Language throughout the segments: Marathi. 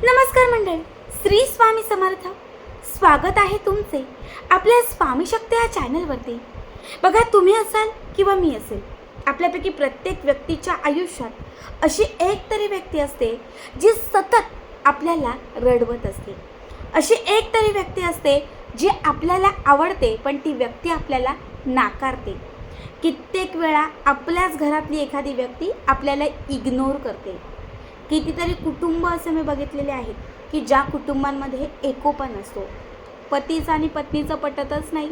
नमस्कार मंडळी, श्री स्वामी समर्थ. स्वागत आहे तुमचे आपल्या स्वामी शक्ती या चॅनलवरती. बघा, तुम्ही असाल किंवा मी असेल, आपल्यापैकी प्रत्येक व्यक्तीच्या आयुष्यात अशी एक तरी व्यक्ती असते जी सतत आपल्याला रडवत असते. अशी एक तरी व्यक्ती असते जी आपल्याला आवडते, पण ती व्यक्ती आपल्याला नाकारते. कित्येक वेळा आपल्याच घरातली एखादी व्यक्ती आपल्याला इग्नोर करते. कितीतरी कुटुंब असे मी बघितलेले आहेत की ज्या कुटुंबांमध्ये एकोपा नसतो. पतीचं आणि पत्नीचं पटतच नाही,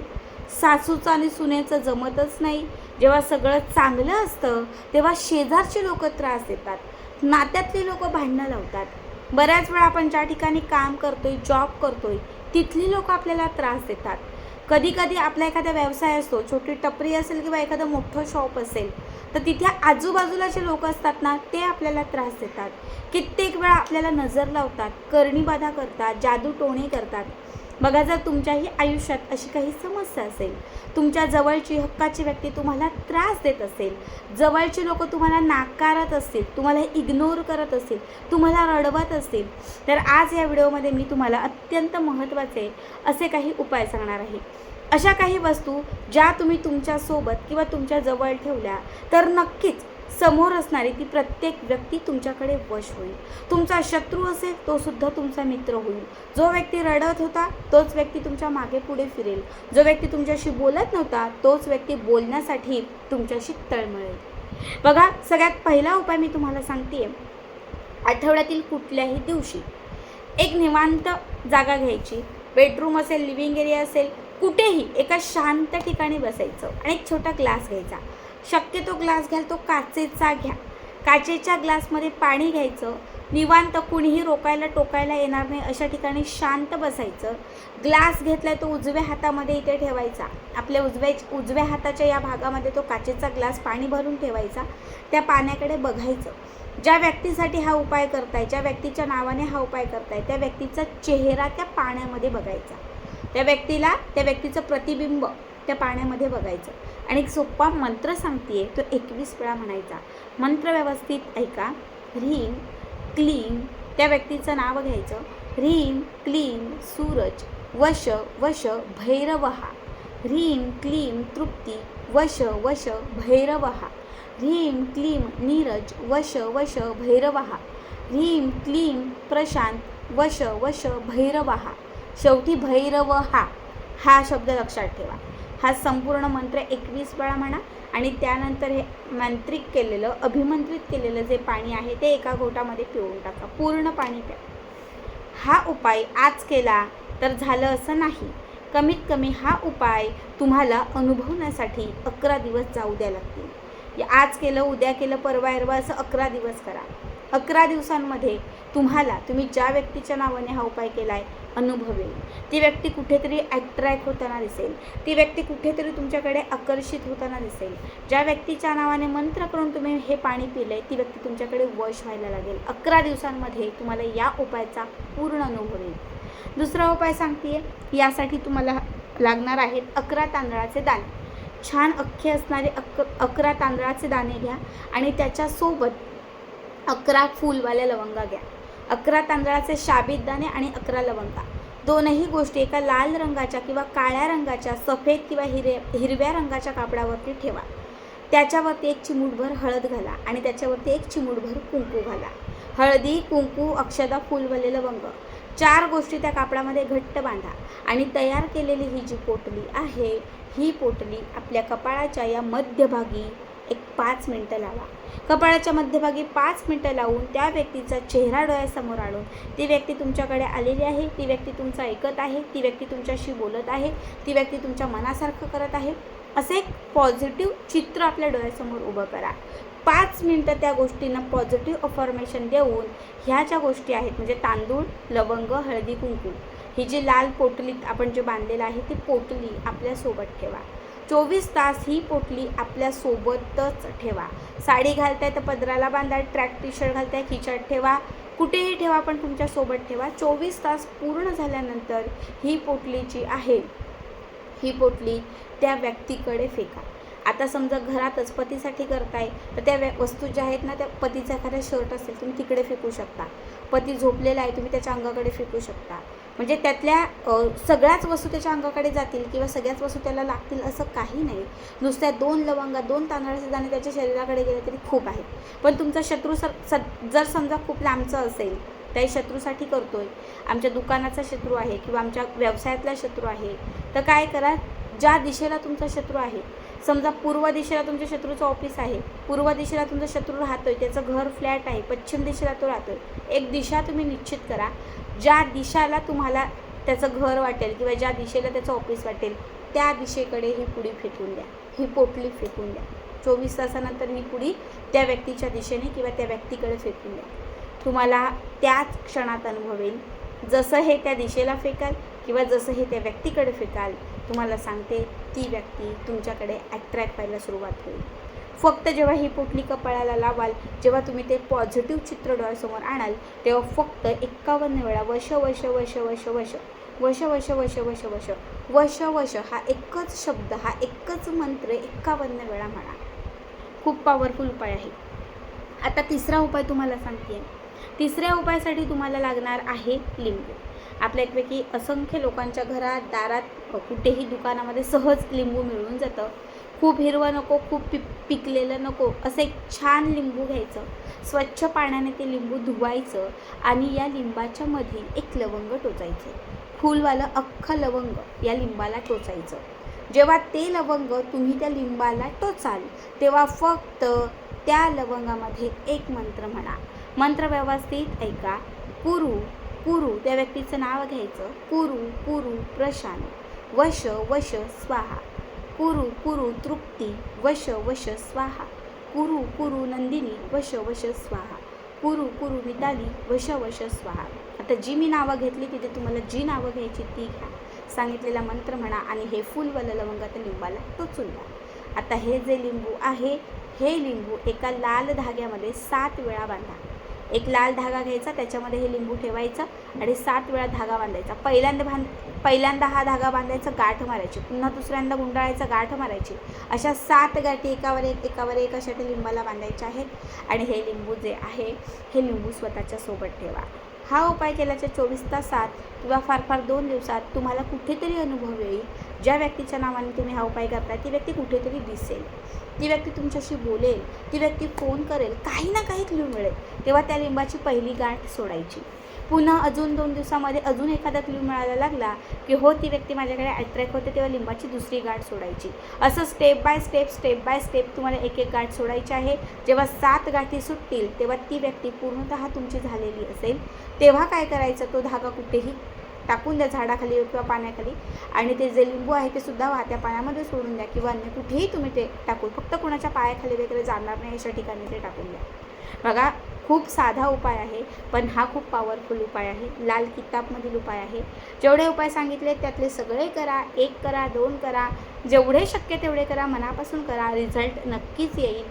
सासूचं आणि सुनेचं जमतच नाही. जेव्हा सगळं चांगलं असतं तेव्हा शेजारचे लोक त्रास देतात, नात्यातली लोक भांडणं लावतात. बऱ्याच वेळा आपण ज्या ठिकाणी काम करतोय, जॉब करतोय, तिथली लोक आपल्याला त्रास देतात. कधी कधी आपला एखादा व्यवसाय असतो, छोटी टपरी असेल किंवा एखादं मोठं शॉप असेल, तर तिथे आजूबाजूला जे लोक असतात ना, ते आपल्याला त्रास देतात. कित्येक वेळा आपल्याला नजर लावतात, करणीबाधा करतात, जादू टोणे करतात. बघा, जर तुमच्याही आयुष्यात अशी काही समस्या असेल, तुमच्या जवळची हक्काची व्यक्ती तुम्हाला त्रास देत असेल, जवळचे लोक तुम्हाला नाकारत असतील, तुम्हाला इग्नोर करत असतील, तुम्हाला रडवत असतील, तर आज या व्हिडिओमध्ये मी तुम्हाला अत्यंत महत्त्वाचे असे काही उपाय सांगणार आहे. अशा काही वस्तू ज्या तुम्ही तुमच्यासोबत किंवा तुमच्या जवळ ठेवल्या तर नक्कीच समोर असणारी ती प्रत्येक व्यक्ती तुमच्याकडे वश होईल. तुमचा शत्रू असेल तो सुद्धा तुमचा मित्र होईल. जो व्यक्ती रडत होता तोच व्यक्ती तुमच्या मागे पुढे फिरेल. जो व्यक्ती तुमच्याशी बोलत नव्हता तोच व्यक्ती बोलण्यासाठी तुमच्याशी तळमळेल. बघा, सगळ्यात पहिला उपाय मी तुम्हाला सांगते. आठवड्यातील कुठल्याही दिवशी एक निवांत जागा घ्यायची. बेडरूम असेल, लिव्हिंग एरिया असेल, कुठेही एका शांत ठिकाणी बसायचं आणि एक छोटा ग्लास घ्यायचा. शक्यतो ग्लास घ्याल तो काचेचा घ्या. काचेच्या ग्लासमध्ये पाणी घ्यायचं. निवांत, कुणीही रोकायला टोकायला येणार नाही अशा ठिकाणी शांत बसायचं. ग्लास घेतलाय तो उजव्या हातामध्ये इथे ठेवायचा. आपल्या उजव्या हाताच्या या भागामध्ये तो काचेचा ग्लास पाणी भरून ठेवायचा. त्या पाण्याकडे बघायचं. ज्या व्यक्तीसाठी हा उपाय करताय, ज्या व्यक्तीच्या नावाने हा उपाय करताय, त्या व्यक्तीचा चेहरा त्या पाण्यामध्ये बघायचा. त्या व्यक्तीचं प्रतिबिंब त्या पाण्यामध्ये बघायचं. आणि एक सोपा मंत्र सांगते, तो 21 वेळा म्हणायचा. मंत्र व्यवस्थित ऐका. ह्रीं क्लीं, त्या व्यक्तीचं नाव घ्यायचं. ह्रीं क्लीं सूरज वश वश भैरवहा. ह्रीं क्लीं तृप्ती वश वश भैरवहा. ह्रीं क्लीं नीरज वश वश भैरवहा. ह्रीं क्लीं प्रशांत वश वश भैरवहा. शेवटी भैरव हा शब्द लक्षात ठेवा. हा संपूर्ण मंत्र 21 वेळा म्हणा आणि त्यानंतर हे अभिमंत्रित केलेलं जे पाणी आहे ते एका घोटामध्ये पिळून टाका. पूर्ण पाणी प्या. हा उपाय आज केला तर झालं असं नाही. कमीत कमी हा उपाय तुम्हाला अनुभवण्यासाठी 11 दिवस जाऊ द्या लागतील. आज केलं, उद्या केलं, परवा असं 11 दिवस करा. 11 दिवसांमध्ये तुम्ही ज्या व्यक्तीच्या नावाने हा उपाय केला आहे अनुभवेल. ती व्यक्ती कुठेतरी अट्रॅक्ट होताना दिसेल. ती व्यक्ती कुठेतरी तुमच्याकडे आकर्षित होताना दिसेल. ज्या व्यक्तीच्या नावाने मंत्र करून तुम्ही हे पाणी पिलंय ती व्यक्ती तुमच्याकडे वश व्हायला लागेल. 11 दिवसांमध्ये तुम्हाला या उपायाचा पूर्ण अनुभव येईल. दुसरा उपाय सांगते. यासाठी तुम्हाला लागणार आहेत 11 तांदळाचे दाणे. छान अख्खे असणारे 11 तांदळाचे दाणे घ्या आणि त्याच्यासोबत 11 फुलवाल्या लवंगा घ्या. 11 तांदळाचे शाबीत दाणे आणि 11 लवंगा, दोनही गोष्टी एका लाल रंगाच्या किंवा काळ्या रंगाच्या, सफेद किंवा हिरव्या रंगाच्या कापडावरती ठेवा. त्याच्यावरती 1 चिमूटभर हळद घाला आणि त्याच्यावरती 1 चिमूटभर कुंकू घाला. हळदी, कुंकू, अक्षदा, फुलवाले लवंग, 4 गोष्टी त्या कापडामध्ये घट्ट बांधा आणि तयार केलेली ही जी पोटली आहे, ही पोटली आपल्या कपाळाच्या या मध्यभागी 5 मिनटं लावा. कपाळाच्या मध्यभागी 5 मिनटं लावून त्या व्यक्तीचा चेहरा डोळ्यासमोर आणून ती व्यक्ती तुमच्याकडे आलेली आहे, ती व्यक्ती तुमचं ऐकत आहे, ती व्यक्ती तुमच्याशी बोलत आहे, ती व्यक्ती तुमच्या मनासारखं करत आहे, असं एक पॉझिटिव्ह चित्र आपल्या डोळ्यासमोर उभं करा. 5 मिनटं त्या गोष्टींना पॉझिटिव्ह अफर्मेशन देऊन ह्या ज्या गोष्टी आहेत म्हणजे तांदूळ, लवंग, हळदी, कुंकू, ही जी लाल पोटली आपण जे बांधलेलं आहे ती पोटली आपल्यासोबत ठेवा. 24 तास ही पोटली आपल्यासोबतच ठेवा. साडी घालताय तर पदराला बांधा, ट्रॅक टी शर्ट घालताय खिशात ठेवा, कुठेही ठेवा पण तुमच्यासोबत ठेवा. 24 तास पूर्ण झाल्यानंतर ही पोटली जी आहे ही पोटली त्या व्यक्तीकडे फेका आता समजा घरातच पतीसाठी करताय तर त्या वस्तू ज्या आहेत ना, त्या पतीचा एखादा शर्ट असेल तुम्ही तिकडे फेकू शकता, पती झोपलेला आहे तुम्ही त्याच्या अंगाकडे फेकू शकता. म्हणजे त्यातल्या सगळ्याच वस्तू त्याच्या अंगाकडे जातील किंवा सगळ्याच वस्तू त्याला लागतील असं काही नाही. नुसत्या 2 लवंगा 2 तांदळाचे दाणे त्याच्या शरीराकडे गेले तरी खूप आहेत. पण तुमचा शत्रू जर समजा खूप लांबचा असेल, त्या शत्रूसाठी करतोय, आमच्या दुकानाचा शत्रू आहे किंवा आमच्या व्यवसायातला शत्रू आहे, तर काय करा, ज्या दिशेला तुमचा शत्रू आहे, समजा पूर्व दिशेला तुमच्या शत्रूचं ऑफिस आहे, पूर्व दिशेला तुमचा शत्रू राहतोय, त्याचं घर फ्लॅट आहे, पश्चिम दिशेला तो राहतोय, एक दिशा तुम्ही निश्चित करा. ज्या दिशेला तुम्हाला त्याचं घर वाटेल किंवा ज्या दिशेला त्याचं ऑफिस वाटेल त्या दिशेकडे ही पुडी फेकून द्या, ही पोटली फेकून द्या. 24 तासानंतर ही पुडी त्या व्यक्तीच्या दिशेने किंवा त्या व्यक्तीकडे फेकून द्या. तुम्हाला त्याच क्षणात अनुभव येईल. जसं हे त्या दिशेला फेकाल किंवा जसं हे त्या व्यक्तीकडे फेकाल, तुम्हाला सांगते ती व्यक्ती तुमच्याकडे ॲट्रॅक्ट व्हायला सुरुवात होईल. फक्त जेव्हा ही पोटली कपाळाला लावाल, जेव्हा तुम्ही ते पॉझिटिव्ह चित्र डोळ्यासमोर आणाल, तेव्हा फक्त 51 वेळा वश वश वश वश वश वश वश वश वश वश वश वश हा एकच शब्द, हा एकच मंत्र 51 वेळा म्हणा. खूप पॉवरफुल उपाय आहे. आता तिसरा उपाय तुम्हाला सांगते. तिसऱ्या उपायासाठी तुम्हाला लागणार आहे लिंबू. आपल्यापैकी असंख्य लोकांच्या घरात, दारात, कुठेही दुकानामध्ये सहज लिंबू मिळून जातं. खूप हिरवं नको, खूप पिकलेलं नको, असं एक छान लिंबू घ्यायचं, स्वच्छ पाण्याने ते लिंबू धुवायचं आणि या लिंबाच्या मध्ये एक लवंग टोचायचं, फुलवालं अख्खं लवंग या लिंबाला टोचायचं. जेव्हा ते लवंग तुम्ही त्या लिंबाला टोचाल तेव्हा फक्त त्या लवंगामध्ये एक मंत्र म्हणा. मंत्र व्यवस्थित ऐका. पुरू पुरू, त्या व्यक्तीचं नाव घ्यायचं, पुरू पुरू प्रशांत, वश वश स्वाहा, पुरू पुरू तृप्ती, वश वश स्वाहा, पुरू पुरू नंदिनी, वश वश स्वाहा, पुरू पुरू मिताली, वश वश स्वाहा. आता जी मी नावं घेतली तिथे तुम्हाला जी नावं घ्यायची ती घ्या, सांगितलेला मंत्र म्हणा आणि हे फुलवालं लवंगाच्या लिंबाला टोचून द्या. आता हे जे लिंबू आहे, हे लिंबू एका लाल धाग्यामध्ये 7 वेळा बांधा. एक लाल धागा घ्यायचा, त्याच्यामध्ये हे लिंबू ठेवायचं आणि 7 वेळा धागा बांधायचा. पहिल्यांदा हा धागा बांधायचा, गाठ मारायची, पुन्हा दुसऱ्यांदा गुंडाळायचा, गाठ मारायची. अशा 7 गाठी एकावर एक अशा त्या लिंबाला बांधायच्या आहेत आणि हे लिंबू जे आहे हे लिंबू स्वतःच्या सोबत ठेवा. हा उपाय केल्याच्या 24 तासात किंवा फार 2 दिवसात तुम्हाला कुठेतरी अनुभव येईल. ज्या व्यक्तीच्या नावाने तुम्ही हा उपाय करता ती व्यक्ती कुठेतरी दिसेल, ती व्यक्ती तुमच्याशी बोलेल, ती व्यक्ती फोन करेल, काही ना काही क्लू मिळेल. तेव्हा त्या लिंबाची पहिली गाठ सोडायची. पुन्हा अजून 2 दिवसामध्ये अजून एखादा क्लू मिळायला लागला की हो ती व्यक्ती माझ्याकडे ॲट्रॅक्ट होते, तेव्हा लिंबाची दुसरी गाठ सोडायची. असं स्टेप बाय स्टेप तुम्हाला एक गाठ सोडायची आहे. जेव्हा 7 गाठी सुटतील तेव्हा ती व्यक्ती पूर्णतः तुमची झालेली असेल. तेव्हा काय करायचं, तो धागा कुठेही टाकून द्या, झाडाखाली किंवा पाण्याखाली, आणि ते जे लिंबू आहे ते सुद्धा वाहत्या पाण्यामध्ये सोडून द्या किंवा अन्य कुठेही तुम्ही ते टाकून, फक्त कोणाच्या पायाखाली वगैरे जाणार नाही अशा ठिकाणी ते टाकून द्या. बघा, खूप साधा उपाय आहे पण हा खूप पॉवरफुल उपाय आहे. लाल किताबमधील उपाय आहे. जेवढे उपाय सांगितले त्यातले सगळे करा, 1 करा, 2 करा, जेवढे शक्य तेवढे करा, मनापासून करा, रिझल्ट नक्कीच येईल.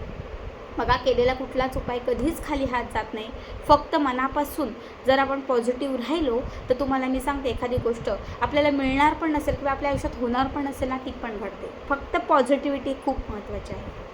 बघा, केलेला कुठलाच उपाय कधीच खाली हात जात नाही. फक्त मनापासून जर आपण पॉझिटिव्ह राहिलो तर तुम्हाला मी सांगते, एखादी गोष्ट आपल्याला मिळणार पण नसेल किंवा आपल्या आयुष्यात होणार पण नसेल ना, ती पण घडते. फक्त पॉझिटिव्हिटी खूप महत्त्वाची आहे.